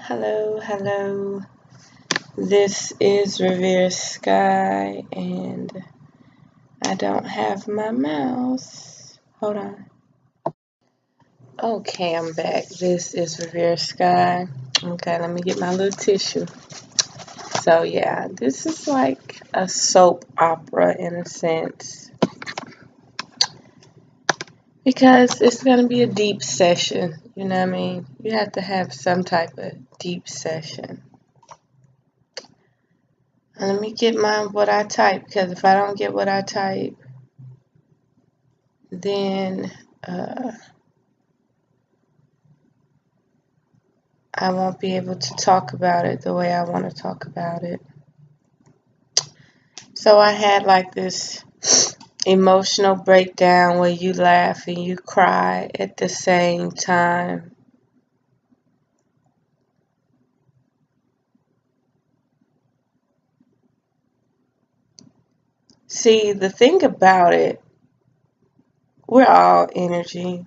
Hello, hello. This is Revere Sky, and I don't have my mouse. Hold on. Okay, I'm back. This is Revere Sky. Okay, let me get my little tissue. So, yeah, this is like a soap opera in a sense, because it's going to be a deep session. You know what I mean? You have to have some type of deep session. Let me get what I type, because if I don't get what I type, then I won't be able to talk about it the way I want to talk about it. So I had like this emotional breakdown where you laugh and you cry at the same time. See, the thing about it, we're all energy.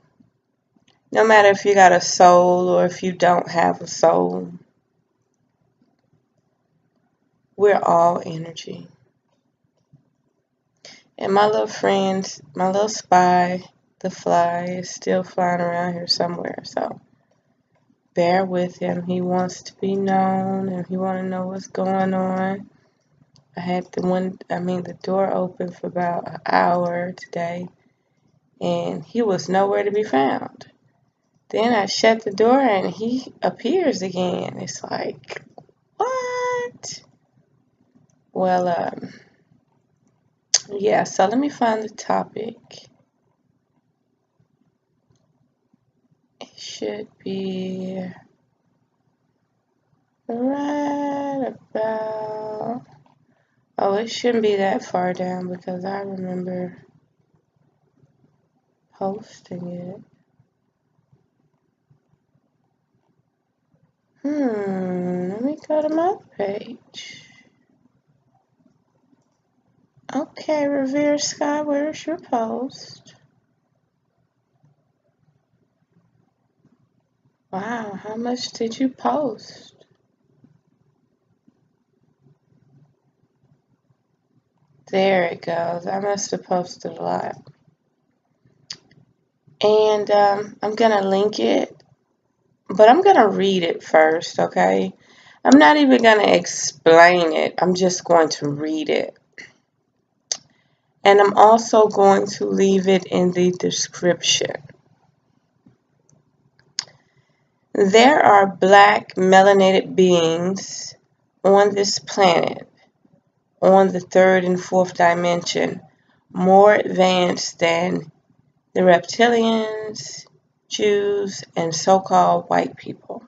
No matter if you got a soul or if you don't have a soul, we're all energy. And my little friend, my little spy, the fly, is still flying around here somewhere. So bear with him. He wants to be known and he wants to know what's going on. I had the door open for about an hour today, and he was nowhere to be found. Then I shut the door and he appears again. It's like, what? Well, yeah, so let me find the topic. It should be right about, oh, it shouldn't be that far down because I remember posting it. Let me go to my page. Okay, Revere Sky, where's your post? Wow, how much did you post? There it goes. I must have posted a lot. And I'm going to link it, but I'm going to read it first, okay? I'm not even going to explain it. I'm just going to read it. And I'm also going to leave it in the description. There are black melinated beings on this planet, on the third and fourth dimension, more advanced than the reptilians, Jews, and so-called white people.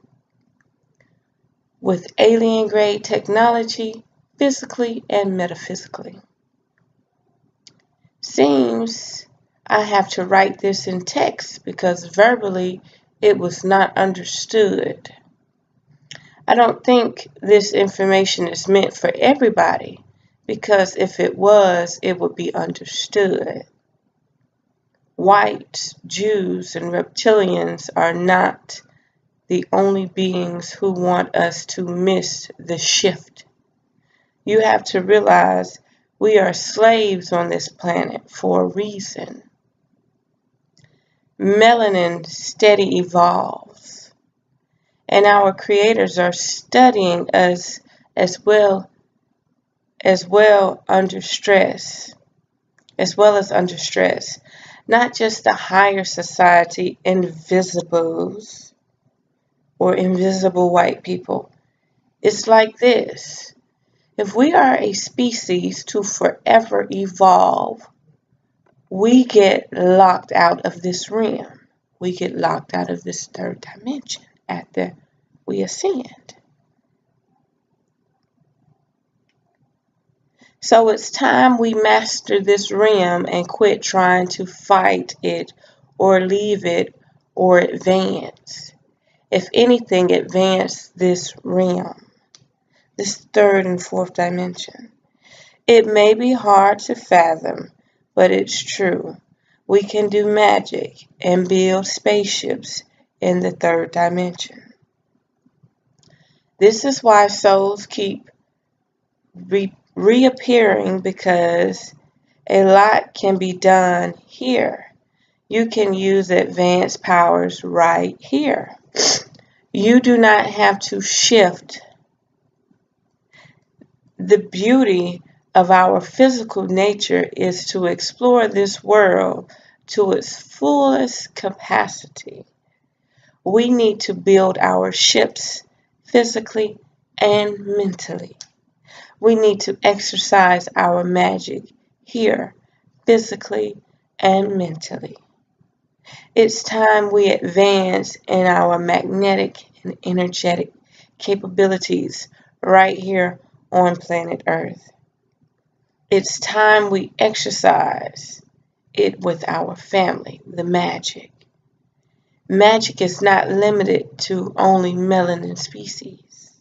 With alien-grade technology, physically and metaphysically. Seems I have to write this in text because verbally it was not understood. I don't think this information is meant for everybody, because if it was, it would be understood. Whites, Jews, and reptilians are not the only beings who want us to miss the shift. You have to realize we are slaves on this planet for a reason. Melanin steady evolves, and our creators are studying us as well as under stress. Not just the higher society invisibles or invisible white people. It's like this. If we are a species to forever evolve, we get locked out of this realm. We get locked out of this third dimension after we ascend. So it's time we master this realm and quit trying to fight it or leave it or advance. If anything, advance this realm, this third and fourth dimension. It may be hard to fathom, but it's true. We can do magic and build spaceships in the third dimension. This is why souls keep reappearing, because a lot can be done here. You can use advanced powers right here. You do not have to shift. The beauty of our physical nature is to explore this world to its fullest capacity. We need to build our ships physically and mentally. We need to exercise our magic here, physically and mentally. It's time we advance in our magnetic and energetic capabilities right here on planet Earth. It's time we exercise it with our family, the magic. Magic is not limited to only melanin species.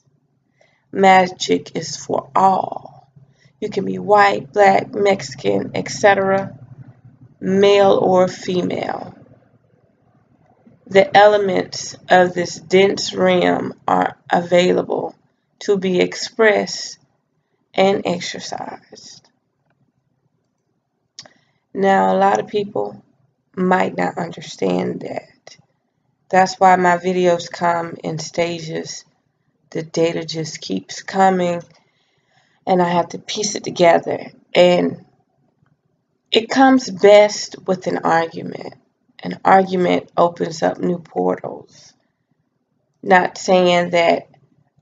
Magic is for all. You can be white, black, Mexican, etc., male or female. The elements of this dense realm are available to be expressed and exercised. Now, a lot of people might not understand that. That's why my videos come in stages. The data just keeps coming, and I have to piece it together. And it comes best with an argument. An argument opens up new portals. Not saying that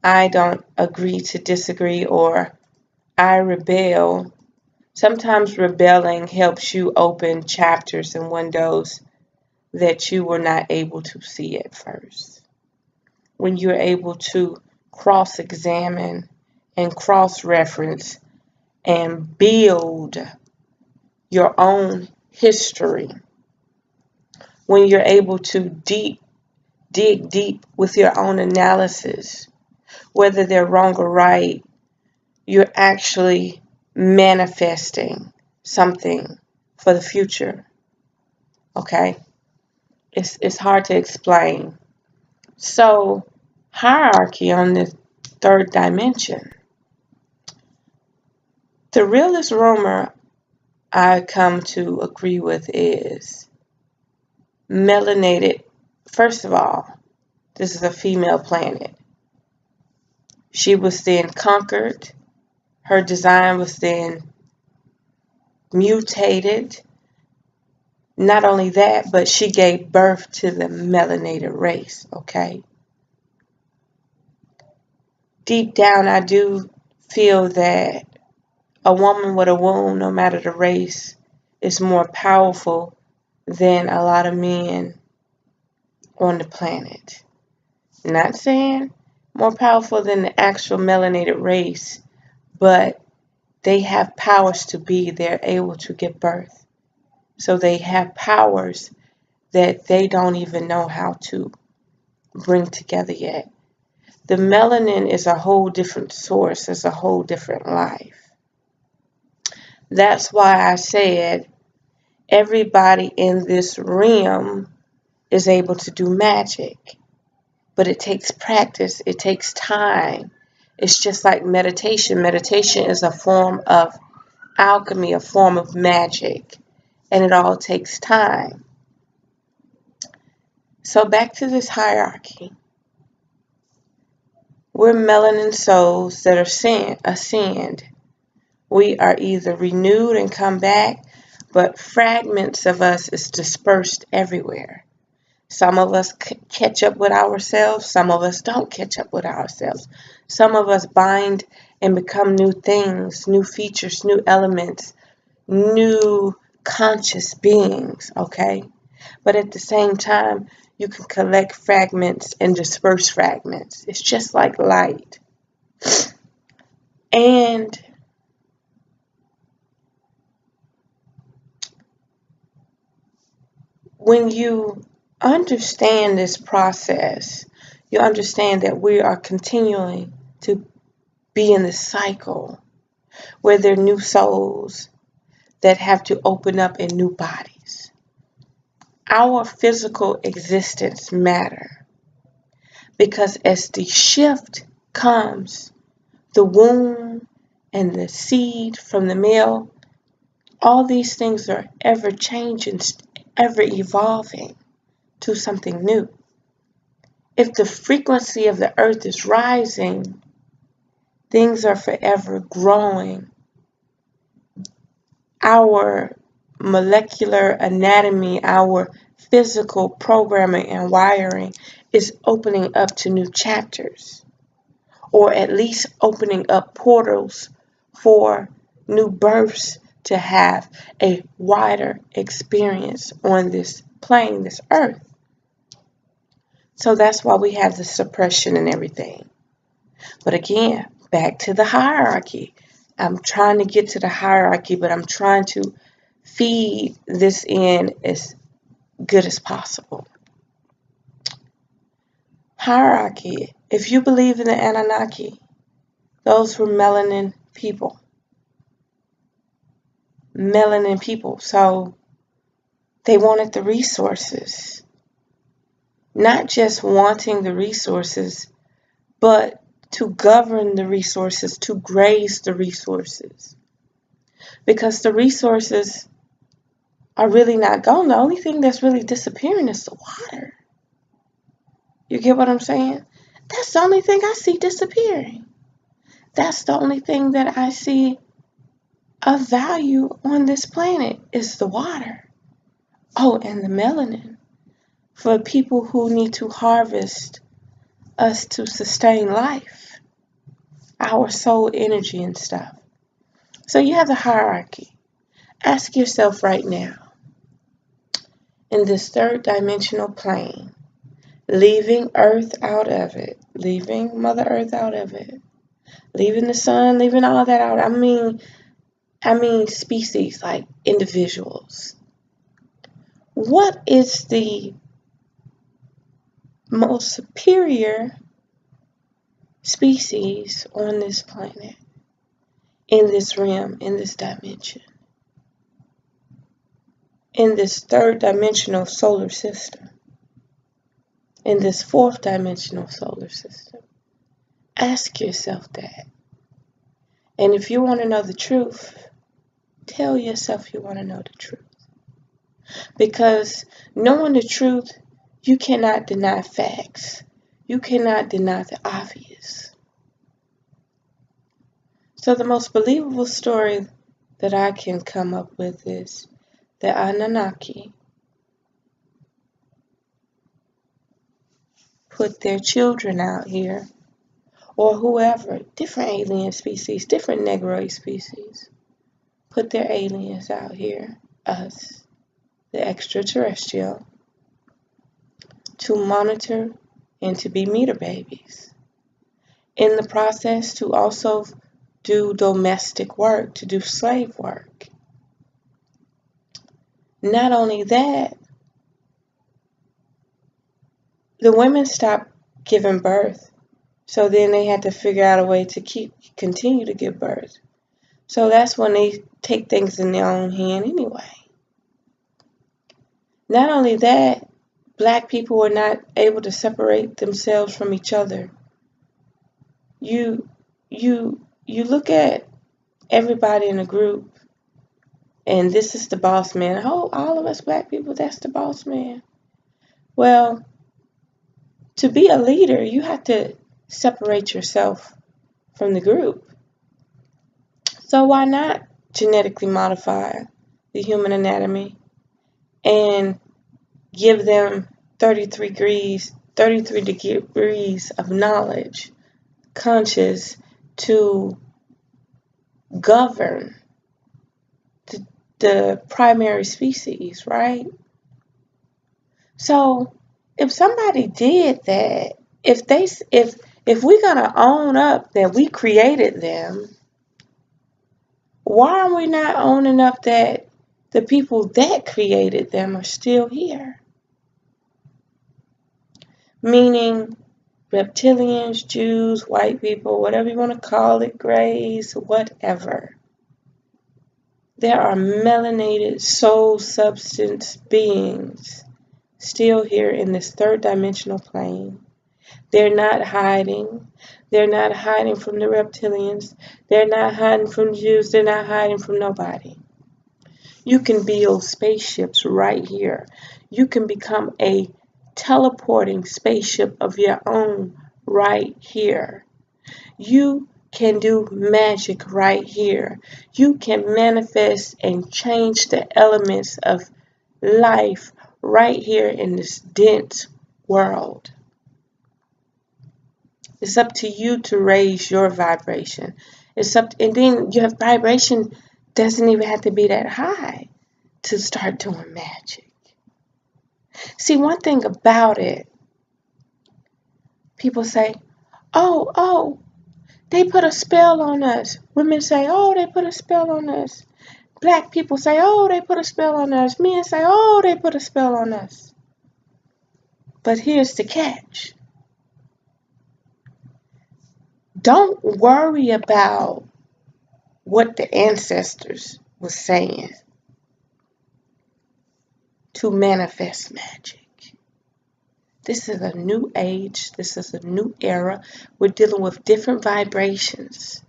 I don't agree to disagree or I rebel. Sometimes rebelling helps you open chapters and windows that you were not able to see at first. When you're able to cross-examine and cross-reference and build your own history, when you're able to dig deep with your own analysis, whether they're wrong or right, you're actually manifesting something for the future. Okay? It's hard to explain. So, hierarchy on the third dimension. The realest rumor I come to agree with is melinated. First of all, this is a female planet. She was then conquered. Her design was then mutated. Not only that, but she gave birth to the melinated race, okay? Deep down, I do feel that a woman with a womb, no matter the race, is more powerful than a lot of men on the planet. Not saying more powerful than the actual melanated race, but they have powers to be. They're able to give birth. So they have powers that they don't even know how to bring together yet. The melanin is a whole different source. It's a whole different life. That's why I said everybody in this realm is able to do magic. But it takes practice. It takes time. It's just like meditation. Meditation is a form of alchemy, a form of magic. And it all takes time. So back to this hierarchy. We're melanin souls that are ascend. We are either renewed and come back, but fragments of us is dispersed everywhere. Some of us catch up with ourselves. Some of us don't catch up with ourselves. Some of us bind and become new things, new features, new elements, new conscious beings, okay? But at the same time, you can collect fragments and disperse fragments. It's just like light. And when you understand this process, you understand that we are continuing to be in this cycle where there are new souls that have to open up in new bodies. Our physical existence matter because as the shift comes the womb and the seed from the male. All these things are ever changing, ever evolving to something new. If the frequency of the earth is rising, things are forever growing. Our molecular anatomy, our physical programming and wiring is opening up to new chapters, or at least opening up portals for new births to have a wider experience on this plane, this earth. So that's why we have the suppression and everything. But again, back to the hierarchy. I'm trying to get to the hierarchy, but I'm trying to feed this in as good as possible. Hierarchy. If you believe in the Anunnaki, those were melanin people. Melanin people. So they wanted the resources. Not just wanting the resources, but to govern the resources, to graze the resources. Because the resources are really not gone. The only thing that's really disappearing is the water. You get what I'm saying? That's the only thing I see disappearing. That's the only thing that I see of value on this planet is the water. Oh, and the melanin. For people who need to harvest us to sustain life. Our soul energy and stuff. So you have the hierarchy. Ask yourself right now, in this third dimensional plane, leaving Earth out of it, leaving Mother Earth out of it, leaving the sun, leaving all that out. I mean species, like individuals. What is the most superior species on this planet, in this realm, in this dimension, in this third dimensional solar system, in this fourth dimensional solar system? Ask yourself that. And if you want to know the truth, tell yourself you want to know the truth. Because knowing the truth, you cannot deny facts. You cannot deny the obvious. So the most believable story that I can come up with is the Anunnaki put their children out here, or whoever, different alien species, different Negroid species, put their aliens out here, us, the extraterrestrial, to monitor and to be meter babies. In the process, to also do domestic work, to do slave work. Not only that, the women stopped giving birth, so then they had to figure out a way to continue to give birth. So that's when they take things in their own hand anyway. Not only that, black people were not able to separate themselves from each other. You look at everybody in a group, and this is the boss man. Oh, all of us black people, that's the boss man. Well, to be a leader, you have to separate yourself from the group. So why not genetically modify the human anatomy and give them 33 degrees of knowledge, conscious, to govern the primary species, right? So if somebody did that, if we're gonna own up that we created them, why are we not owning up that the people that created them are still here? Meaning reptilians, Jews, white people, whatever you want to call it, grays, whatever. There are melinated soul substance beings still here in this third dimensional plane. They're not hiding. They're not hiding from the reptilians. They're not hiding from Jews. They're not hiding from nobody. You can build spaceships right here. You can become a teleporting spaceship of your own right here. You can do magic right here. You can manifest and change the elements of life right here in this dense world. It's up to you to raise your vibration. And then your vibration doesn't even have to be that high to start doing magic. See, one thing about it, people say, oh, they put a spell on us. Women say, oh, they put a spell on us. Black people say, oh, they put a spell on us. Men say, oh, they put a spell on us. But here's the catch. Don't worry about what the ancestors were saying to manifest magic. This is a new age. This is a new era. We're dealing with different vibrations.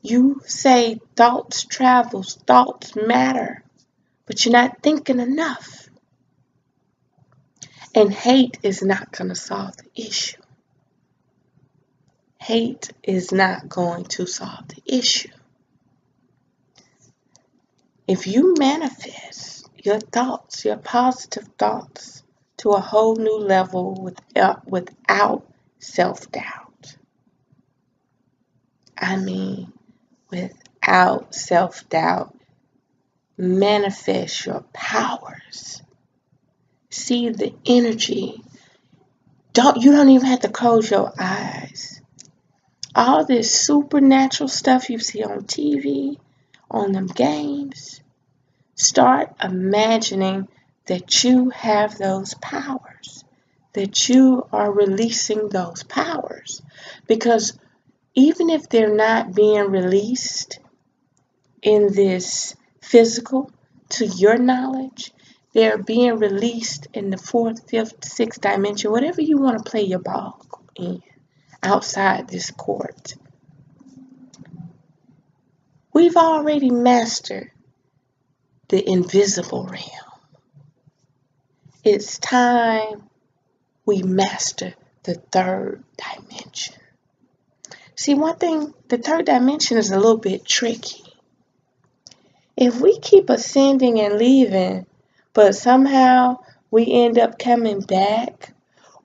You say thoughts travels, thoughts matter, but you're not thinking enough. And hate is not going to solve the issue. Hate is not going to solve the issue. If you manifest your thoughts, your positive thoughts, to a whole new level without self-doubt. I mean, without self-doubt, manifest your powers. See the energy. You don't even have to close your eyes. All this supernatural stuff you see on TV, on them games, start imagining that you have those powers, that you are releasing those powers. Because even if they're not being released in this physical, to your knowledge, they're being released in the 4th, 5th, 6th dimension, whatever you want to play your ball in, outside this court. We've already mastered the invisible realm. It's time we master the 3rd dimension. See, one thing, the 3rd dimension is a little bit tricky. If we keep ascending and leaving, but somehow we end up coming back,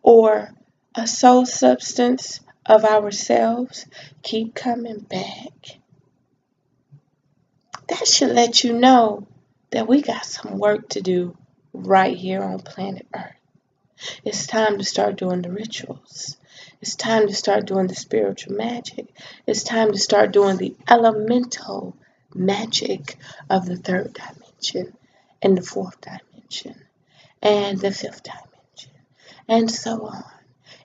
or a soul substance of ourselves keep coming back, that should let you know that we got some work to do right here on planet Earth. It's time to start doing the rituals. It's time to start doing the spiritual magic. It's time to start doing the elemental magic of the 3rd dimension and the 4th dimension and the 5th dimension and so on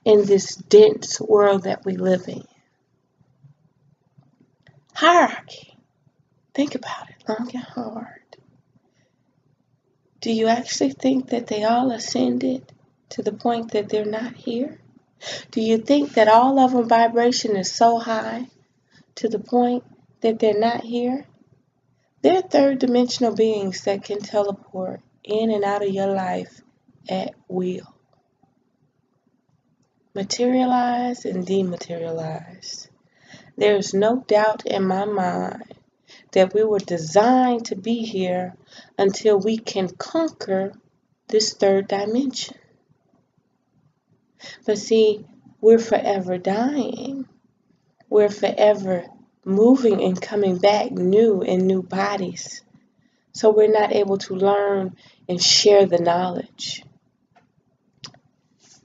in this dense world that we live in. Hierarchy. Think about it long and hard. Do you actually think that they all ascended to the point that they're not here? Do you think that all of them vibration is so high to the point that they're not here? They're 3rd dimensional beings that can teleport in and out of your life at will. Materialize and dematerialize. There's no doubt in my mind that we were designed to be here until we can conquer this 3rd dimension. But see, we're forever dying. We're forever moving and coming back new in new bodies. So we're not able to learn and share the knowledge.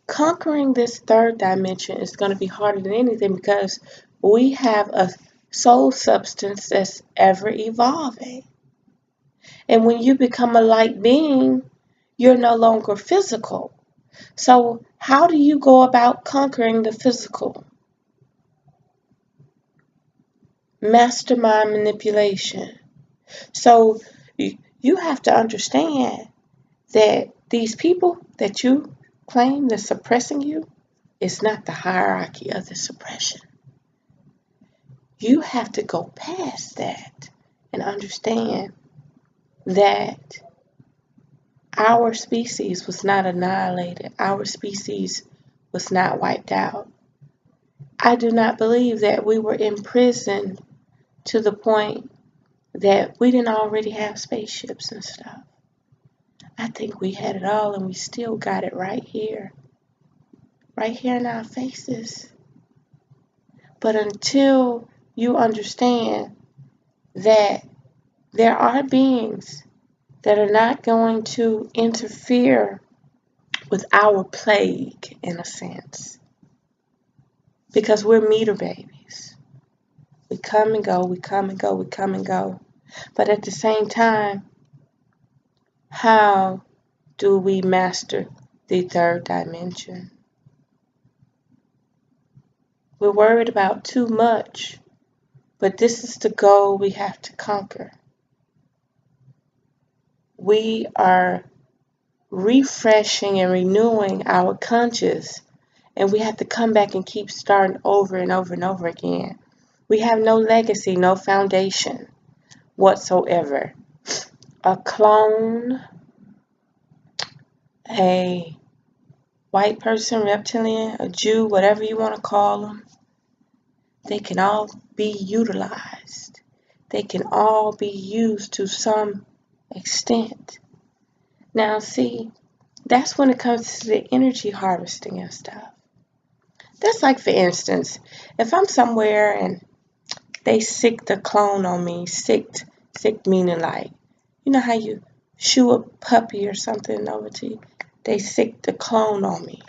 Conquering this 3rd dimension is going to be harder than anything because we have a soul substance that's ever evolving. And when you become a light being, you're no longer physical. So how do you go about conquering the physical? Mastermind manipulation. So you have to understand that these people that you claim that's suppressing you is not the hierarchy of the suppression. You have to go past that and understand that our species was not annihilated. Our species was not wiped out. I do not believe that we were imprisoned to the point that we didn't already have spaceships and stuff. I think we had it all and we still got it right here in our faces. But until you understand that there are beings that are not going to interfere with our plague, in a sense, because we're meter babies. We come and go, we come and go, we come and go. But at the same time, how do we master the third dimension? We're worried about too much, but this is the goal we have to conquer. We are refreshing and renewing our conscious, and we have to come back and keep starting over and over and over again. We have no legacy, no foundation whatsoever. A clone, a white person, reptilian, a Jew, whatever you want to call them, they can all be utilized. They can all be used to some extent. Now see, that's when it comes to the energy harvesting and stuff. That's like, for instance, if I'm somewhere and they sick the clone on me, sick meaning like, you know how you shoo a puppy or something over to you? They sick the clone on me.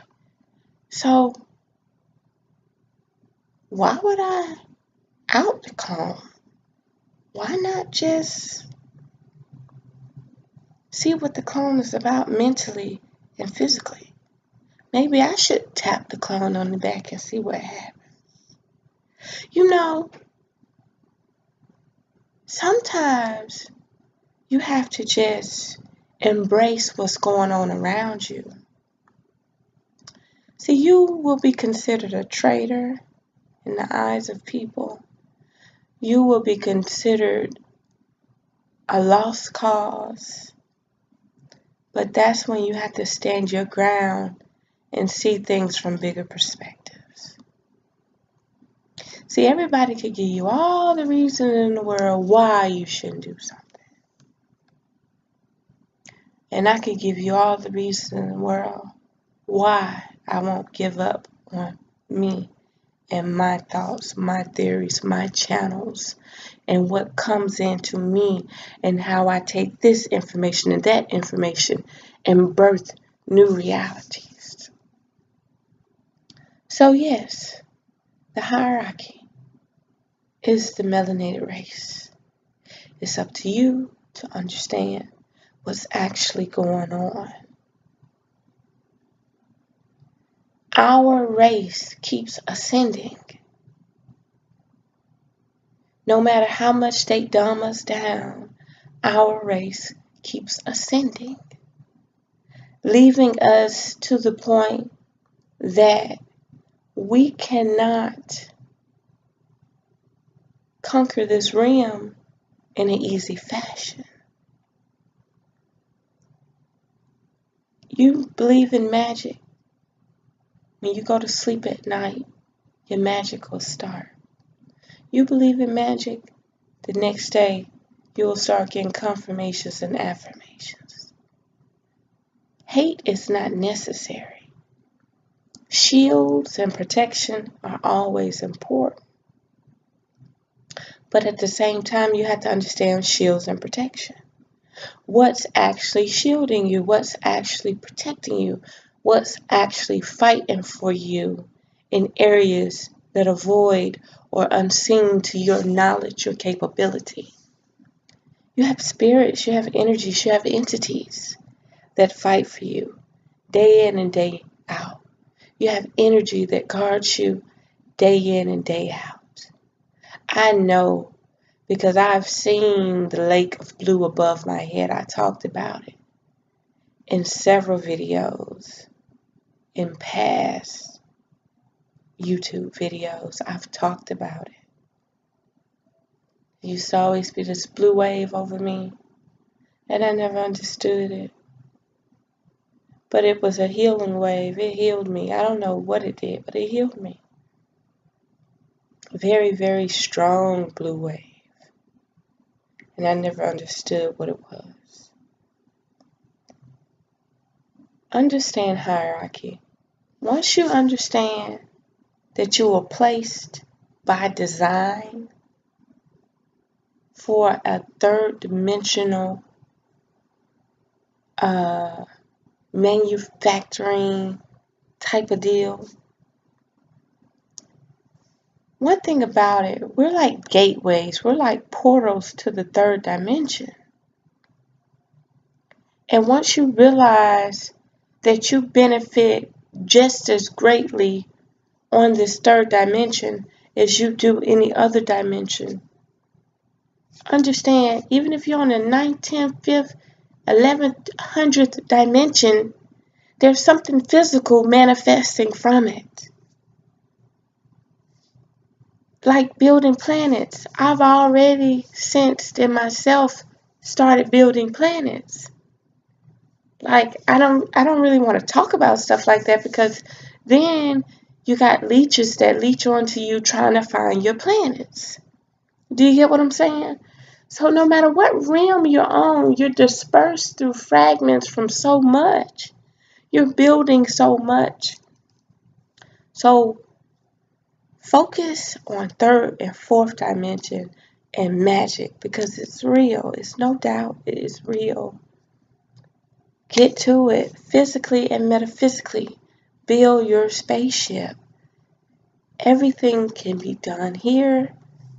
So why would I out the clone? Why not just see what the clone is about mentally and physically? Maybe I should tap the clone on the back and see what happens. You know, sometimes you have to just embrace what's going on around you. See, you will be considered a traitor in the eyes of people. You will be considered a lost cause. But that's when you have to stand your ground and see things from bigger perspectives. See, everybody could give you all the reason in the world why you shouldn't do something. And I could give you all the reason in the world why I won't give up on me and my thoughts, my theories, my channels, and what comes into me and how I take this information and that information and birth new realities. So yes, the hierarchy is the melanated race. It's up to you to understand what's actually going on. Our race keeps ascending. No matter how much they dumb us down, our race keeps ascending, leaving us to the point that we cannot conquer this realm in an easy fashion. You believe in magic. When you go to sleep at night, your magic will start. You believe in magic, the next day you will start getting confirmations and affirmations. Hate is not necessary. Shields and protection are always important. But at the same time, you have to understand shields and protection. What's actually shielding you? What's actually protecting you? What's actually fighting for you in areas that are void or unseen to your knowledge or capability? You have spirits, you have energies, you have entities that fight for you day in and day out. You have energy that guards you day in and day out. I know because I've seen the lake of blue above my head. I talked about it in several videos. in past YouTube videos, I've talked about it. It used to always be this blue wave over me, and I never understood it. But it was a healing wave. It healed me. I don't know what it did, but it healed me. Very, very strong blue wave. And I never understood what it was. Understand hierarchy. Once you understand that you were placed by design for a third dimensional manufacturing type of deal. One thing about it, we're like gateways. We're like portals to the third dimension. And once you realize that you benefit just as greatly on this third dimension as you do any other dimension, understand, even if you're on the 9th, 10th, 5th, 11th, 100th dimension, there's something physical manifesting from it. Like building planets. I've already sensed in myself started building planets. Like I don't really want to talk about stuff like that, because then you got leeches that leech onto you trying to find your planets. Do you get what I'm saying? So no matter what realm you're on, you're dispersed through fragments from so much. You're building so much. So focus on third and fourth dimension and magic, because it's real. It's no doubt it is real. Get to it physically and metaphysically. Build your spaceship. Everything can be done here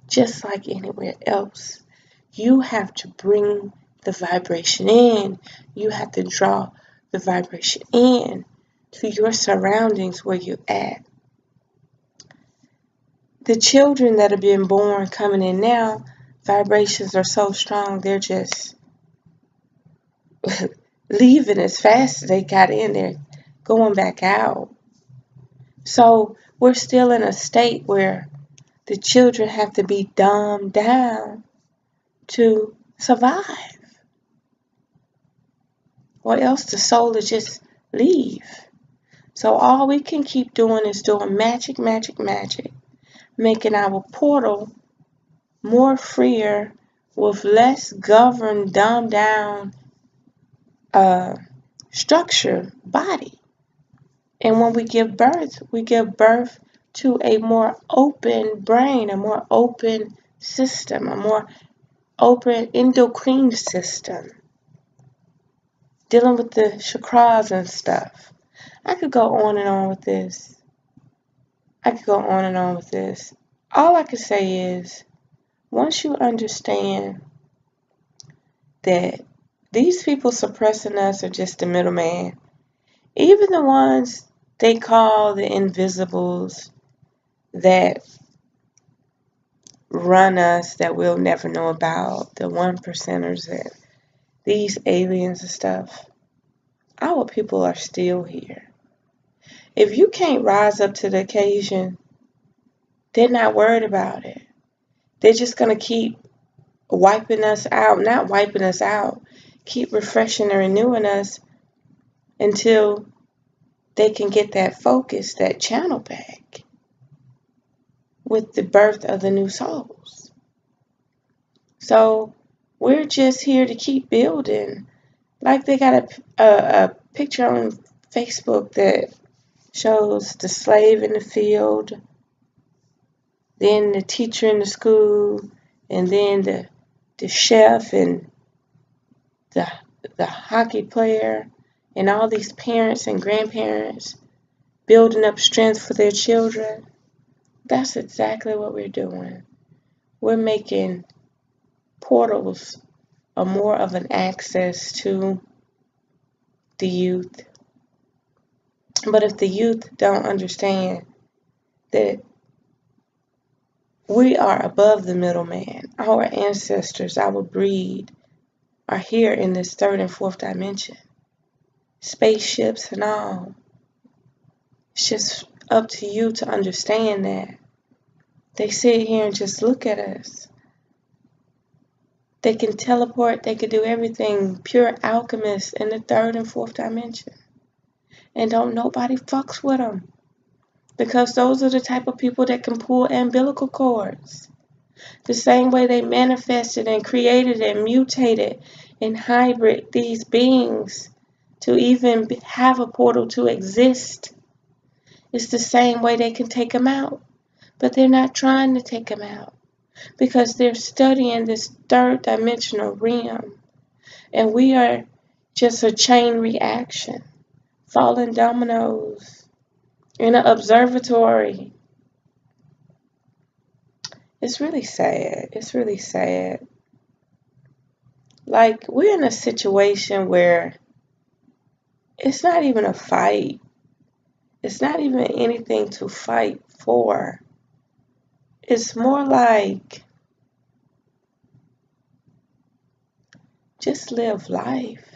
just like anywhere else. You have to bring the vibration in. You have to draw the vibration in to your surroundings where you're at. The children that are being born coming in now, vibrations are so strong, they're just leaving as fast as they got in there, going back out. So we're still in a state where the children have to be dumbed down to survive, or else the soul will just leave. So all we can keep doing is doing magic, magic, magic, making our portal more freer with less governed, dumbed down structure, body. And when we give birth to a more open brain, a more open system, a more open endocrine system, dealing with the chakras and stuff. I could go on and on with this. All I can say is, once you understand that these people suppressing us are just the middleman, even the ones they call the invisibles that run us, that we'll never know about, the 1%ers, and these aliens and stuff, our people are still here. If you can't rise up to the occasion, they're not worried about it. They're just going to keep wiping us out, not wiping us out, keep refreshing and renewing us until they can get that focus, that channel back with the birth of the new souls. So we're just here to keep building. Like they got a picture on Facebook that shows the slave in the field, then the teacher in the school, and then the chef and the hockey player, and all these parents and grandparents building up strength for their children. That's exactly what we're doing. We're making portals or more of an access to the youth. But if the youth don't understand that we are above the middleman, our ancestors, our breed, are here in this third and fourth dimension, spaceships and all. It's just up to you to understand that. They sit here and just look at us. They can teleport, they can do everything. Pure alchemists in the third and fourth dimension. And don't nobody fucks with them. Because those are the type of people that can pull umbilical cords. The same way they manifested and created and mutated and hybrid these beings to even have a portal to exist. It's the same way they can take them out. But they're not trying to take them out. Because they're studying this third dimensional realm. And we are just a chain reaction. Falling dominoes in an observatory. It's really sad. It's really sad. Like, we're in a situation where it's not even a fight. It's not even anything to fight for. It's more like, just live life.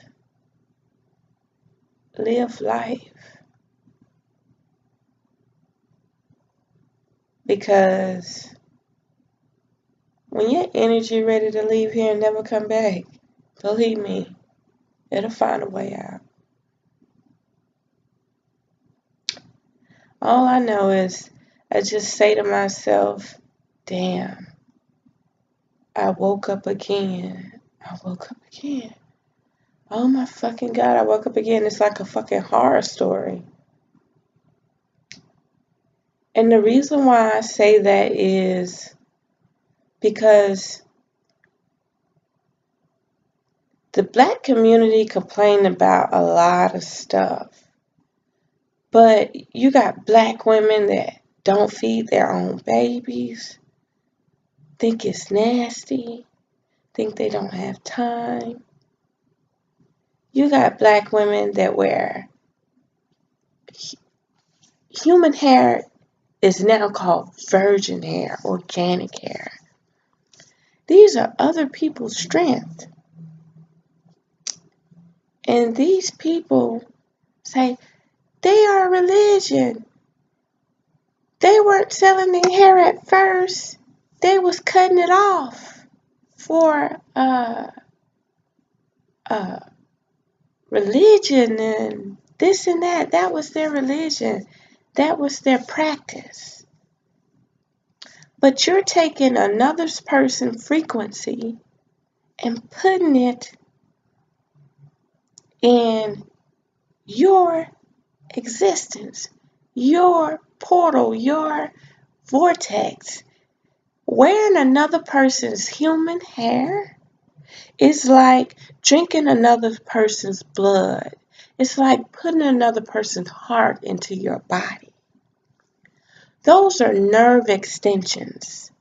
Live life. Because when your energy ready to leave here and never come back, believe me, it'll find a way out. All I know is I just say to myself, damn, I woke up again. I woke up again. Oh my fucking God, I woke up again. It's like a fucking horror story. And the reason why I say that is because the black community complained about a lot of stuff. But you got black women that don't feed their own babies, think it's nasty, think they don't have time. You got black women that wear human hair is now called virgin hair, organic hair. These are other people's strength. And these people say they are a religion. They weren't selling their hair at first. They was cutting it off for religion and this and that. That was their religion. That was their practice. But you're taking another person's frequency and putting it in your existence, your portal, your vortex. Wearing another person's human hair is like drinking another person's blood. It's like putting another person's heart into your body. Those are nerve extensions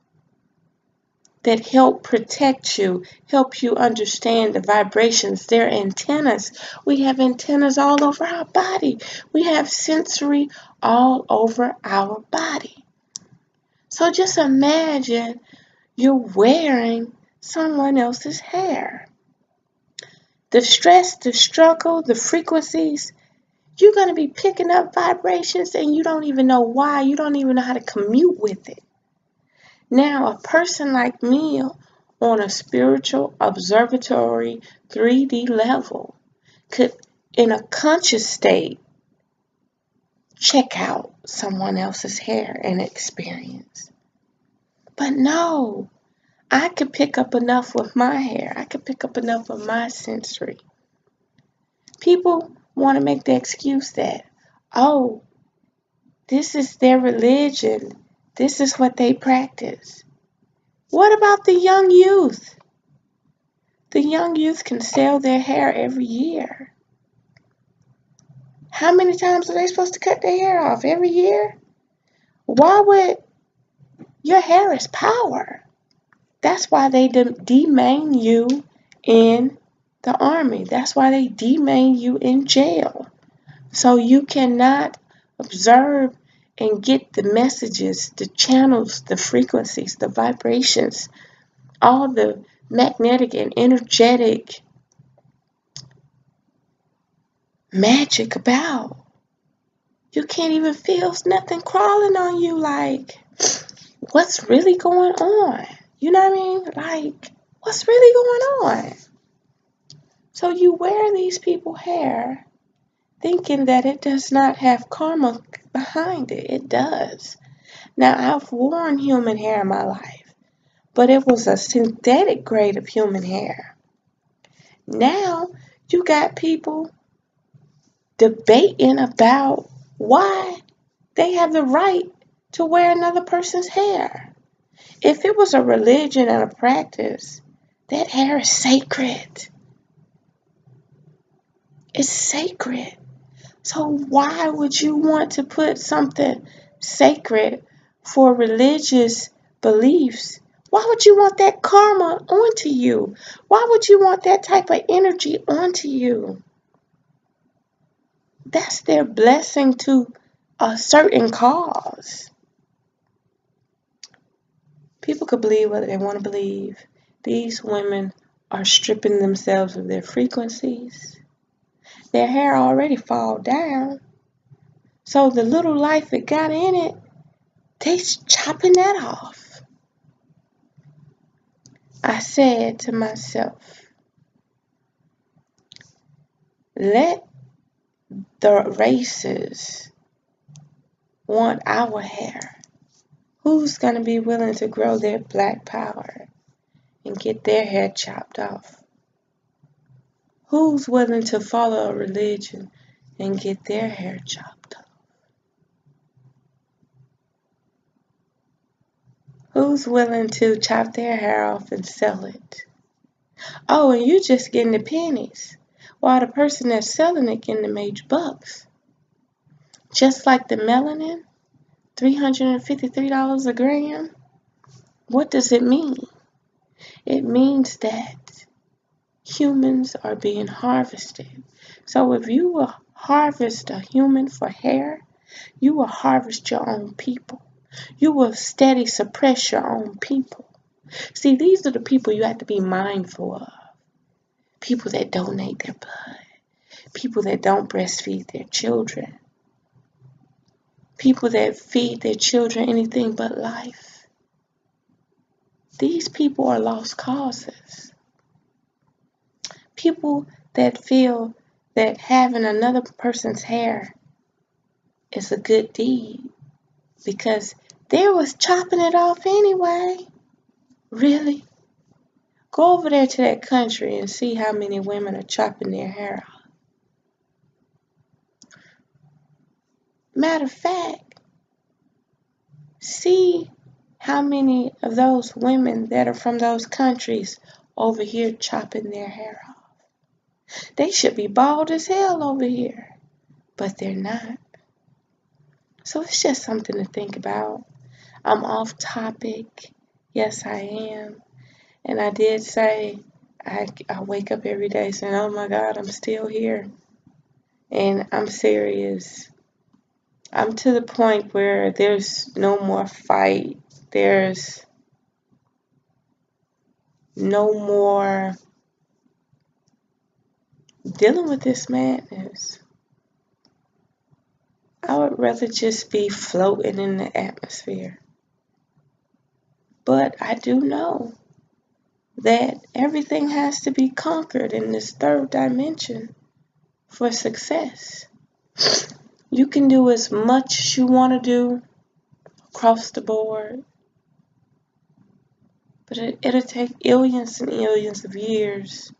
that help protect you, help you understand the vibrations. They're antennas. We have antennas all over our body. We have sensory all over our body. So just imagine you're wearing someone else's hair. The stress, the struggle, the frequencies, you're going to be picking up vibrations and you don't even know why. You don't even know how to commute with it. Now, a person like me on a spiritual observatory 3D level could, in a conscious state, check out someone else's hair and experience. But no, I could pick up enough with my hair. I could pick up enough of my sensory. People want to make the excuse that, oh, this is their religion. This is what they practice. What about the young youth? The young youth can sell their hair every year. How many times are they supposed to cut their hair off? Every year? Why would your hair is power? That's why they demain you in the army. That's why they demain you in jail. So you cannot observe and get the messages, the channels, the frequencies, the vibrations, all the magnetic and energetic magic about. You can't even feel nothing crawling on you. Like, what's really going on? You know what I mean? Like, what's really going on? So you wear these people's hair thinking that it does not have karma behind it. It does. Now, I've worn human hair in my life, but it was a synthetic grade of human hair. Now, you got people debating about why they have the right to wear another person's hair. If it was a religion and a practice, that hair is sacred. It's sacred. So why would you want to put something sacred for religious beliefs? Why would you want that karma onto you? Why would you want that type of energy onto you? That's their blessing to a certain cause. People could believe what they want to believe. These women are stripping themselves of their frequencies. Their hair already fall down. So the little life it got in it, they chopping that off. I said to myself, let the races want our hair. Who's going to be willing to grow their black power and get their hair chopped off? Who's willing to follow a religion and get their hair chopped off? Who's willing to chop their hair off and sell it? Oh, and you just getting the pennies, while the person that's selling it getting the major bucks. Just like the melanin, $353 a gram. What does it mean? It means that humans are being harvested. So if you will harvest a human for hair, you will harvest your own people. You will steady suppress your own people. See, these are the people you have to be mindful of. People that donate their blood. People that don't breastfeed their children. People that feed their children anything but life. These people are lost causes. People that feel that having another person's hair is a good deed because they was chopping it off anyway. Really? Go over there to that country and see how many women are chopping their hair off. Matter of fact, see how many of those women that are from those countries over here chopping their hair off. They should be bald as hell over here, but they're not. So it's just something to think about. I'm off topic. Yes, I am. And I did say I wake up every day saying, oh my God, I'm still here. And I'm serious. I'm to the point where there's no more fight. There's no more dealing with this madness. I would rather just be floating in the atmosphere. But I do know that everything has to be conquered in this third dimension for success. You can do as much as you want to do across the board, but it'll take billions and billions of years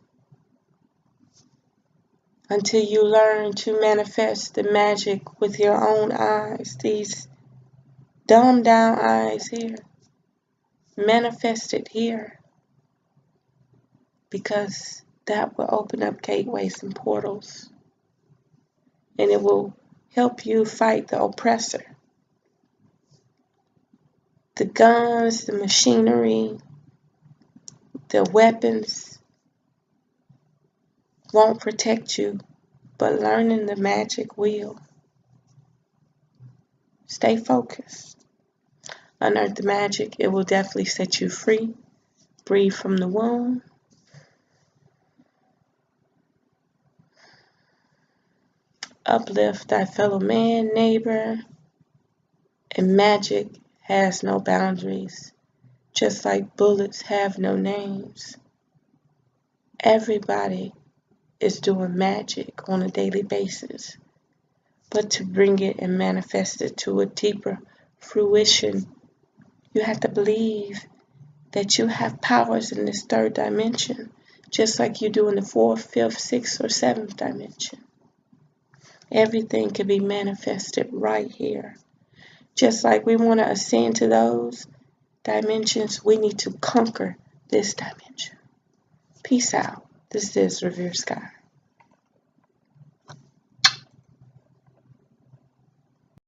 until you learn to manifest the magic with your own eyes, these dumbed down eyes here. Manifest it here, because that will open up gateways and portals, and it will help you fight the oppressor. The guns, the machinery, the weapons won't protect you, but learning the magic will. Stay focused. Unearth the magic. It will definitely set you free. Breathe from the womb. uplift thy fellow man, neighbor, and magic has no boundaries, just like bullets have no names. Everybody is doing magic on a daily basis, but to bring it and manifest it to a deeper fruition, you have to believe that you have powers in this third dimension, just like you do in the fourth, fifth, sixth, or seventh dimension. Everything can be manifested right here. Just like we want to ascend to those dimensions, we need to conquer this dimension. Peace out. This is Revere Sky.